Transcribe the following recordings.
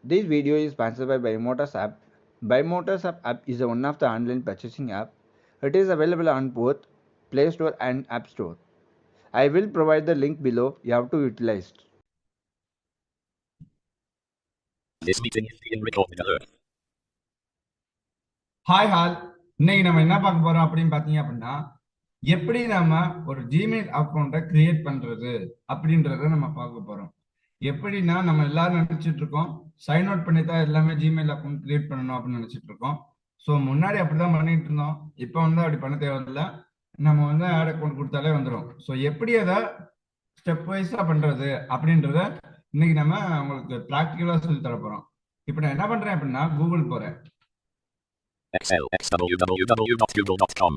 This video is sponsored by Buymotor's app. Buymotor's app is one of the online purchasing app. It is available on both Play Store and App Store. I will provide the link below. You have to utilize it. This meeting is being recorded. Alert. Hi hall இன்னைக்கு நம்ம என்ன பார்க்க போறோம் அப்படின்னு பாத்தீங்க அப்படின்னா எப்படி நம்ம ஒரு ஜிமெயில் அக்கௌண்ட்டை கிரியேட் பண்றது அப்படின்றத நம்ம பார்க்க போறோம். எப்படின்னா நம்ம எல்லாரும் நினைச்சிட்டு இருக்கோம் சைன் அவுட் பண்ணி தான் எல்லாமே ஜிமெயில் அக்கௌண்ட் கிரியேட் பண்ணணும் அப்படின்னு நினைச்சிட்டு இருக்கோம். ஸோ முன்னாடி அப்படிதான் பண்ணிட்டு இருந்தோம். இப்போ அப்படி பண்ண தேவையில்லை. நம்ம ஆட் அக்கௌண்ட் கொடுத்தாலே வந்துடும். ஸோ எப்படி அதை ஸ்டெப் வைஸா பண்றது அப்படின்றத இன்னைக்கு நம்ம உங்களுக்கு ப்ராக்டிக்கலா சொல்லி தர போறோம். இப்போ நான் என்ன பண்றேன் அப்படின்னா கூகுள் போறேன். Excel www.google.com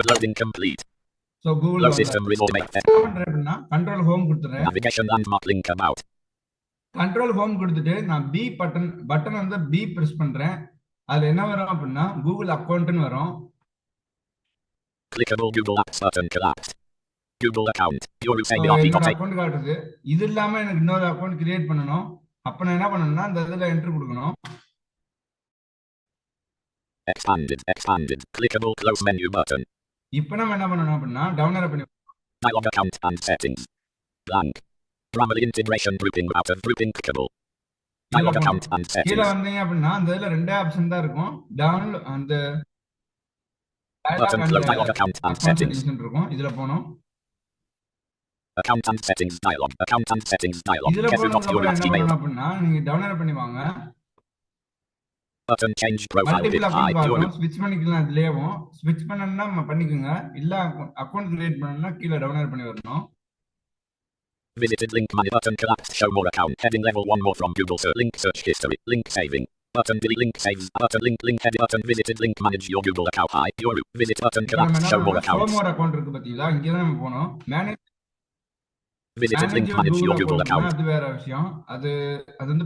Loading complete. So Google Low system result make control home கொடுத்துறேன். Navigation landmark link about. Control home கொடுத்துட்டு நான் B பட்டன் B பிரஸ் பண்றேன். அதுல என்ன வரும் அப்படின்னா Google அக்கவுண்ட்னு வரும். Clickable Google Apps button collapsed. Google account. Account காட்டுது. இது இல்லாம எனக்கு இன்னொரு அக்கவுண்ட் கிரியேட் பண்ணனும். அப்ப நான் என்ன பண்ணனும்னா இந்த இதுல என்டர் கொடுக்கணும். Expanded. Clickable close menu button. இப்போ நம்ம என்ன பண்ணனும் அப்படின்னா டவுன் ஏரோ பண்ணி Dialog account and settings. Blank. Grammarly integration grouping router grouping clickable. Dialog account and settings. கீழ வந்தீங்க அப்படின்னா அந்த இதுல ரெண்டே ஆப்ஷன் தான் இருக்கும். டவுன் அந்த dialog account and settings இருக்கும். இதுல போணும். Account and settings dialog. Account and settings dialog. இதுல போனதுக்கு என்ன பண்ணனும் அப்படின்னா நீங்க டவுன் ஏரோ பண்ணி வாங்க. Button change profile bit high. ஸ்விட்ச் பண்ணிக்கலாம். இதுலயேவும் ஸ்விட்ச் பண்ணனும்னா நம்ம பண்ணிக்கோங்க. இல்ல அக்கவுண்ட் கிரியேட் பண்ணனும்னா கீழ டவுன் ஏரோ பண்ணி வரணும். Visited link manager button collapsed show more account heading level 1 more from Google search link search history link saving button delete link saves button link heading button visited link manage your Google account hi your visit button collapsed show more account show more account இருக்கு பாத்தீங்களா இங்க தான் நம்ம போறோம். manage visited link manage your Google account அது வேற விஷயம். அது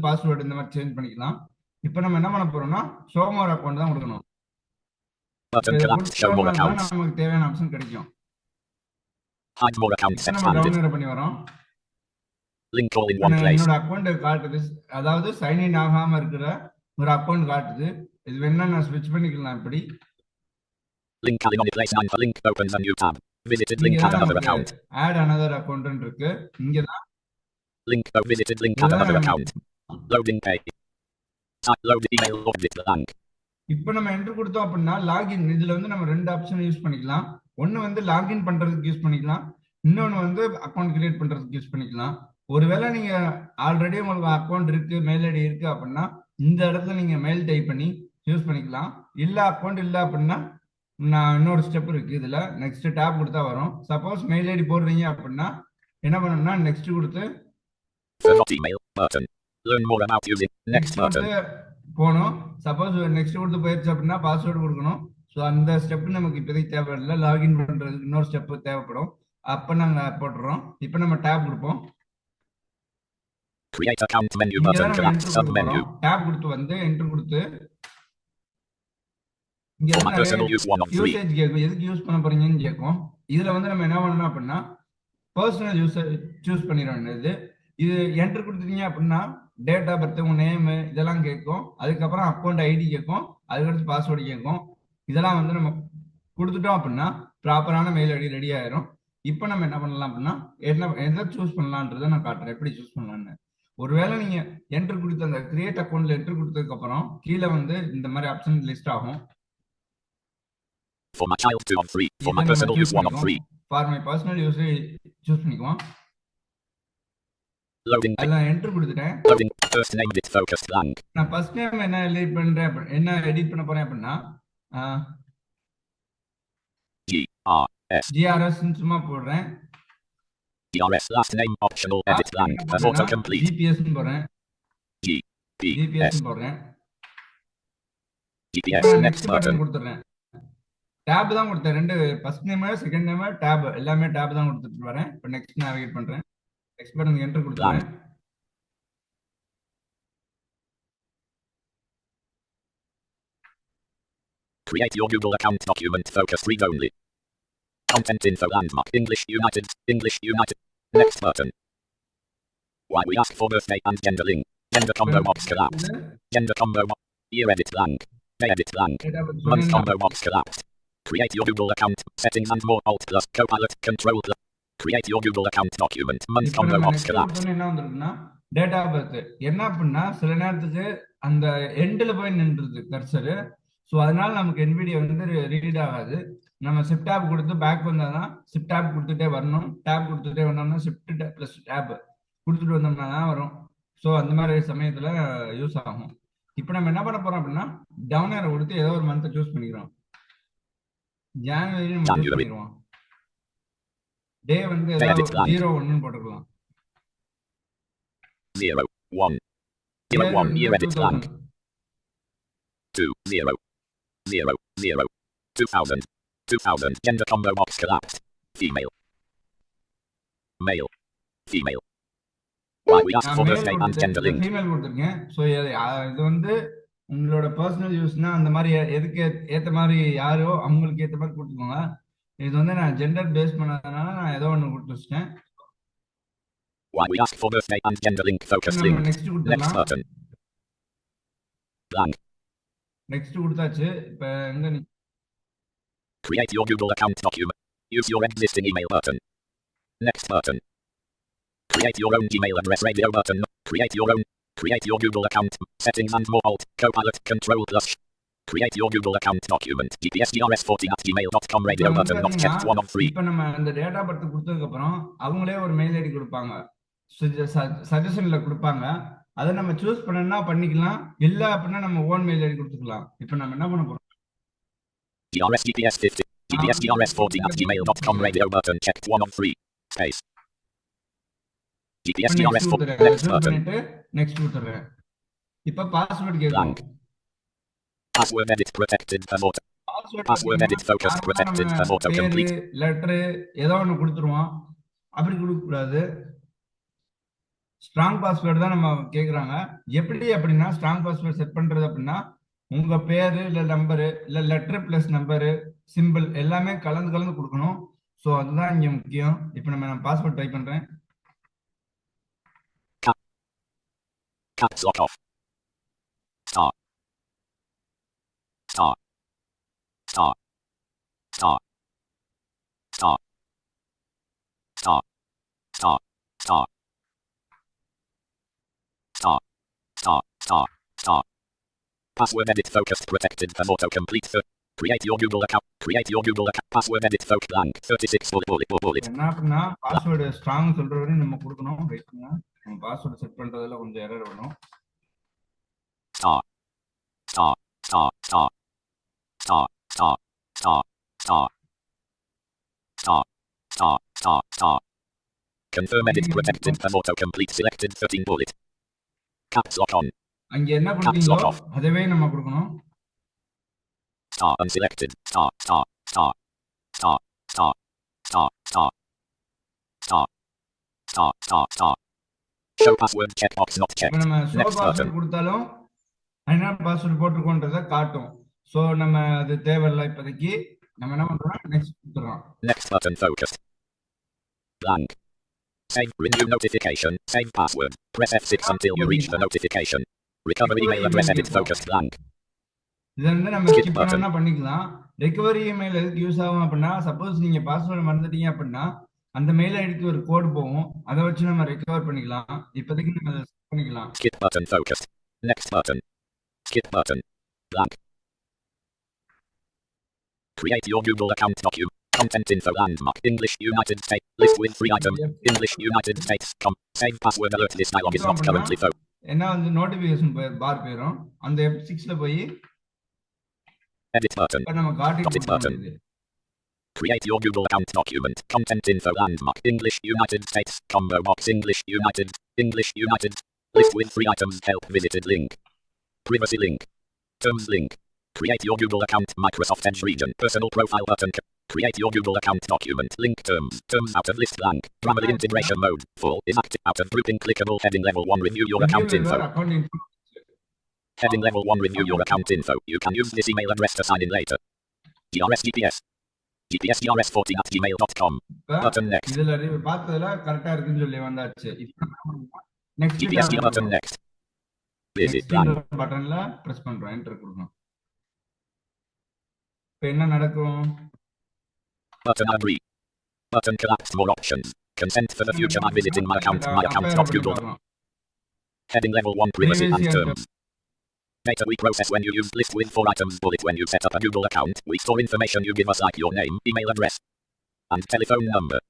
பாஸ்வேர்ட் இந்த மாதிரி சேஞ்ச் பண்ணிக்கலாம். இப்போ நம்ம என்ன பண்ண போறோம்னா show more account தான் கொடுக்கணும். button collapsed show more account நமக்கு தேவையான ஆப்ஷன் கிடைக்கும். hide more account expanded down arrow பண்ணி வரோம். link all in one place. என்னோட அக்கவுண்ட் காட்டுது. அதாவது சைன் இன் ஆகாம இருக்கிற ஒரு அக்கவுண்ட் காட்டுது. இது வேணா நான் ஸ்விட்ச் பண்ணிக்கலாம். இப்படி link adding on place 9 link opens a new tab. Visited link add another account. add another account இருக்கு. இங்க தான் link visited link add another account. Loading page. Load email or visit blank. இப்போ நம்ம என்டர் கொடுத்தோம் அப்படின்னா login இதுல நம்ம ரெண்டு ஆப்ஷன் யூஸ் பண்ணிக்கலாம். ஒன்னு லாகின் பண்றதுக்கு யூஸ் பண்ணிக்கலாம். இன்னொன்னு அக்கவுண்ட் கிரியேட் பண்றதுக்கு யூஸ் பண்ணிக்கலாம். ஒருவேளை நீங்க ஆல்ரெடி உங்களுக்கு அக்கவுண்ட் இருக்கு மெயில் ஐடி இருக்கு அப்படின்னா இந்த இடத்துல நீங்க மெயில் டைப் பண்ணி யூஸ் பண்ணிக்கலாம். இல்ல அக்கவுண்ட் இல்ல அப்படின்னா நான் இன்னொரு ஸ்டெப் இருக்கு. இதுல நெக்ஸ்ட் டாப் கொடுத்தா வரும். சப்போஸ் மெயில் ஐடி போடுறீங்க அப்படின்னா என்ன பண்ணணும்னா நெக்ஸ்ட் கொடுத்து email button learn more about using next button போணும். சப்போஸ் நெக்ஸ்ட் கொடுத்து போயிடுச்சு அப்படின்னா பாஸ்வேர்டு கொடுக்கணும். ஸோ அந்த ஸ்டெப் நமக்கு இப்போதைக்கு தேவையில்லை. லாகின் பண்றதுக்கு இன்னொரு ஸ்டெப் தேவைப்படும். அப்ப நாங்க போட்டுறோம். இப்போ நம்ம டேப் கொடுப்போம். create account menu button collapse sub menu tab கொடுத்து என்டர் கொடுத்து இங்க for my personal use 1 of 3 usage கேக்கும். எதுக்கு யூஸ் பண்ண போறீங்கன்னு கேக்கும். இதுல நம்ம என்ன பண்ணணும் அப்படின்னா பர்சனல் யூசர் சூஸ் பண்ணிர வேண்டியது. இது என்டர் கொடுத்தீங்க அப்படின்னா டேட் ஆஃப் பர்த் உங்க நேம் இதெல்லாம் கேட்கும். அதுக்கப்புறம் அக்கவுண்ட் ஐடி கேட்கும். அதுக்கடுத்து பாஸ்வேர்டு கேட்கும். இதெல்லாம் நம்ம கொடுத்துட்டோம் அப்படின்னா ப்ராப்பரான மெயில் ஐடி ரெடி ஆயிரும். இப்போ நம்ம என்ன பண்ணலாம் அப்படின்னா எதை சூஸ் பண்ணலான்றதை நான் காட்டுறேன் எப்படி சூஸ் பண்ணலான்னு. ஒருவேளை நீங்க என்டர் கொடுத்த அந்த கிரியேட் அக்கவுண்ட்ல என்டர் கொடுத்ததுக்கு அப்புறம் கீழே இந்த மாதிரி ஆப்ஷன் லிஸ்ட் ஆகும். For my child 2 of 3 for my personal use 1 of 3 for my personal use choose பண்ணிக்குவோம். loading அத என்டர் கொடுத்துட்டேன். loading first name bit focused blank நான் ஃபர்ஸ்ட் நேம் என்ன எடிட் பண்றேன் என்ன எடிட் பண்ண போறேன் அப்படின்னா GRS சும்மா போடுறேன். GRS last name optional edit blank as auto complete GPS ன்னு போறேன். GPS போடுறேன். GPS next button கொடுத்துறேன். tab தான் கொடுத்தேன். ரெண்டு first name second name tab எல்லாமே tab தான் கொடுத்துட்டு வரேன். இப்போ நெக்ஸ்ட் நேவிகேட் பண்றேன். நெக்ஸ்ட் பட்டன் என்டர் கொடுத்துறேன். create your Google account document focus read only content info landmark English United Next button. Why we ask for birthday and gender link. Gender combo box collapsed. Gender combo box. Year edit blank. Day edit blank. Month combo box collapsed. Create your Google account. Settings and more. Alt plus Copilot Control plus. Create your Google account document. Month இப்போ combo நம்ம box next collapsed. கொடுத்தோன்னே என்ன வந்திருக்குன்னா date of birth என்ன அப்படின்னா சில நேரத்துக்கு அந்த எண்டில் போய் நின்றுது கர்சரு. ஸோ அதனால நமக்கு NVIDIA வந்து ரீட் ஆகாது. நம்ம ஷிஃப்ட் டேப் கொடுத்து பேக் வந்தாதான் ஷிஃப்ட் டேப் கொடுத்துட்டே வரணும். டேப் கொடுத்துட்டே வந்தோம்னா ஷிஃப்ட் ப்ளஸ் டேப் கொடுத்துட்டு வந்தோம்னா தான் வரும். ஸோ அந்த மாதிரி சமயத்தில் யூஸ் ஆகும். இப்போ நம்ம என்ன பண்ண போறோம் அப்படின்னா டவுன் ஏரோ கொடுத்து ஏதோ ஒரு மந்த்தை சூஸ் பண்ணிக்கிறோம். ஜான்வரி நம்ம சூஸ் பண்ணிடுவோம். டே வந்து ஏதாவது 01 போட்டுக்கலாம். 01. 01 year edit blank. 20. 2000. 2000 gender combo box collapsed. Female. Male. Female. Why we ask for birthday and gender link. Female கொடுத்துருக்கேன். ஸோ இது வந்து உங்களோட பர்சனல் யூஸ்னா அந்த மாதிரி எதுக்கு ஏற்ற மாதிரி யாரோ அவங்களுக்கு ஏற்ற மாதிரி கொடுத்துக்கோங்க. இது வந்து நான் ஜெண்டர் பேஸ் பண்ணதுனால நான் ஏதோ ஒன்று கொடுத்து வச்சிட்டேன். Why we ask for birthday and gender link focus link. Next button. Blank. Next கொடுத்தாச்சு. இப்போ எங்க Create your Google account document. Use your existing email button. Next button. Create your own Gmail address radio button. Create your Google account. Settings and more. Alt Copilot Control plus. Create your Google account document. gpsdrs14@gmail.com radio button not checked 1 of 3. இப்போ நம்ம அந்த data birth கொடுத்ததுக்கு அப்புறம் அவங்களே ஒரு mail ID கொடுப்பாங்க. சஜஷன்ல கொடுப்பாங்க. அதை நம்ம சூஸ் பண்ணனா பண்ணிக்கலாம். இல்ல அப்படின்னா நம்ம ஓன் மெயில் ஐடி கொடுத்துக்கலாம். இப்போ நம்ம என்ன பண்ண போறோம்? gpsdrs50. gpsdrs14@gmail.com radio button checked 1 of 3. Space. gpsdrs4 next button. Next கொடுத்துறேன். இப்போ பாஸ்வேர்ட் கேட்கும். Password edit protected for auto. Password edit focused protected for auto complete. Letter ஏதோ ஒன்று கொடுத்துருவோம். அப்படி கொடுக்க கூடாது. ஸ்ட்ராங் பாஸ்வேர்டு தான் நம்ம கேட்குறாங்க. எப்படி அப்படின்னா ஸ்ட்ராங் பாஸ்வேர்டு செட் பண்றது அப்படின்னா உங்க பேரு இல்ல நம்பரு இல்ல லெட்டர் பிளஸ் நம்பரு சிம்பிள் எல்லாமே கலந்து கலந்து கொடுக்கணும். ஸோ அதுதான் இங்க முக்கியம். இப்போ நம்ம பாஸ்வேர்ட் டைப் பண்றேன். Caps lock off. Star. Star. Star. Star. Star. Star. Star. Star. Star. Star. Star. Star. Password edit focused protected for autocomplete. Create your Google account. Create your Google account. Password edit focused blank. 36 bullet. என்ன அப்படின்னா password strong சொல்ற வரையும் நம்ம கொடுக்கணும். Wait பண்ணுங்க. நம்ம password set பண்றதுல கொஞ்சம் எரர் வரும். Star. Star. Star. Star. Star. Star. Star. Star. Star. Star. Star. Star. Confirm edit protected for autocomplete selected 13 bullet. Caps lock on. அங்க என்ன கொடுத்தீங்களோ அதுவே நம்ம கொடுக்கணும். Star unselected. Star. Star. Star. Star. Star. Star. Star. Star. Star. Star. Star. Show password checkbox not checked. இப்போ நம்ம show password கொடுத்தாலும் என்ன password போட்டுருக்கோன்றதை காட்டும். ஸோ நம்ம அது தேவையில்லை இப்போதைக்கு. நம்ம என்ன பண்றோம்? நெக்ஸ்ட் கொடுத்துறோம். Next button focused. Blank. Save renew notification. Save password. Press F6 until you reach the notification. Recover email address edit focused blank. இதை வந்து நம்ம ஸ்கிப் பண்ணா பண்ணிக்கலாம். ரெக்கவரி இமெயில் எதுக்கு யூஸ் ஆகும் அப்படின்னா சப்போஸ் நீங்க பாஸ்வேர்டு மறந்துட்டீங்க அப்படின்னா அந்த மெயில் ஐடிக்கு ஒரு கோட் போகும். அதை வச்சு நம்ம ரெக்கவர் பண்ணிக்கலாம். இப்போதைக்கு நம்ம அதை ஸ்கிப் பண்ணிக்கலாம். Skip button focused. Next button. Skip button. Blank. Create your Google account document. Content info landmark. English United States. List with 3 items. English United States. Save password alert. This dialog is not currently focused. என்ன வந்து notification பார் போயிடும். அந்த F6ல போய் edit button. நம்ம Edit button. Create your Google account document. Content info landmark. English United States. Combo box. English United. List with 3 items. Help visited link. Privacy link. Terms link. Create your Google account. Microsoft Edge region. Personal profile button. Create your Google account document. Link terms. Terms out of list blank. Grammarly integration mode. Full is active. Out of grouping clickable. Heading level 1. Review your account info. Heading level 1. Review your account info. You can use this email address to sign in later. GRSGPS. gpsdrs40@gmail.com. இப்ப Button next. இதுல பார்த்ததுல கரெக்டா இருக்குன்னு சொல்லி வந்தாச்சு. இப்ப next gpsd button next. Visit blank. பட்டன்ல press பண்றோம், என்டர் கொடுக்கணும். இப்ப என்ன நடக்கும்? Button agree. Button collapse, more options. Consent for the future by visiting my account.google. Heading level 1 privacy and terms. Data we process when you use list with 4 items bullet. When you set up a Google account, we store information you give us like your name, email address, and telephone number.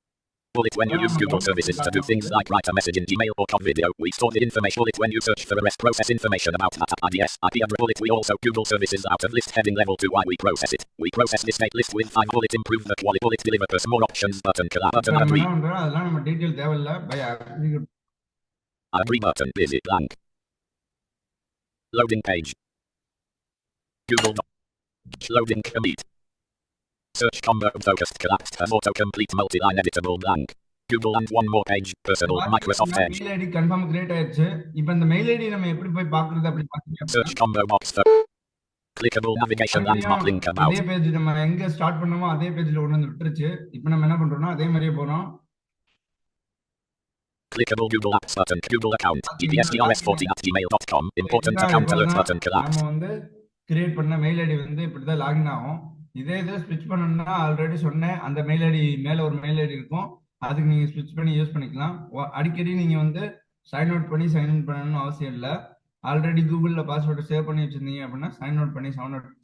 Bullet when you use Google services to do things like write a message in Gmail or call video, we store the information. Bullet when you search for a REST, process information about that IDS, IP address. Bullet we also Google services out of list. Heading level 2 why we process it. We process this state list with 5 bullet, improve the quality. Bullet deliver us more options. Button collapse. Button agree. அதெல்லாம் நம்ம detail தேவையில்லை. By agree button. Visit blank. Loading page. Google loading commit. Search combo focused collapsed has autocomplete multi-line editable blank. Google and one more page. Personal Microsoft Edge. Mail ID confirm create ஆயிருச்சு. இப்போ இந்த mail ID நம்ம எப்படி போய் பார்க்கிறது அப்படி பாத்தீங்கன்னா search combo box for clickable navigation landmark link about. அதே பேஜ் நம்ம எங்க ஸ்டார்ட் பண்ணோமோ அதே பேஜ்ல கொண்டு வந்து விட்டுருச்சு. இப்போ நம்ம என்ன பண்றோம்னா அதே மாதிரியே போறோம். Clickable Google Apps button. Google account. gpsdrs40@gmail.com. Important account alert button collapsed. நம்ம வந்து கிரியேட் பண்ண மெயில் ஐடி வந்து இப்படிதான் லாகின் ஆகும். இதே ஸ்விட்ச் பண்ணணும்னா ஆல்ரெடி சொன்னேன், அந்த மெயில் ஐடி மேல ஒரு மெயில் ஐடி இருக்கும், அதுக்கு நீங்க ஸ்விட்ச் பண்ணி யூஸ் பண்ணிக்கலாம். அடிக்கடி நீங்க வந்து சைன் அவுட் பண்ணி சைன் இன் பண்ணணும்னு அவசியம் இல்லை. ஆல்ரெடி கூகுள்ல பாஸ்வேர்டு சேவ் பண்ணி வச்சிருந்தீங்க அப்படின்னா சைன் அவுட் பண்ணி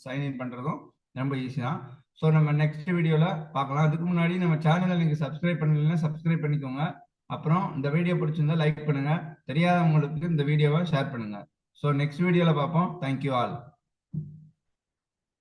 சைன் இன் பண்றதும் ரொம்ப ஈஸி தான். ஸோ நம்ம நெக்ஸ்ட் வீடியோல பார்க்கலாம். அதுக்கு முன்னாடி நம்ம சேனலை நீங்க சப்ஸ்கிரைப் பண்ணலைன்னா சப்ஸ்கிரைப் பண்ணிக்கோங்க. அப்புறம் இந்த வீடியோ பிடிச்சிருந்தா லைக் பண்ணுங்க, தெரியாதவங்களுக்கு இந்த வீடியோவை ஷேர் பண்ணுங்க. ஸோ நெக்ஸ்ட் வீடியோல பார்ப்போம். Thank you all.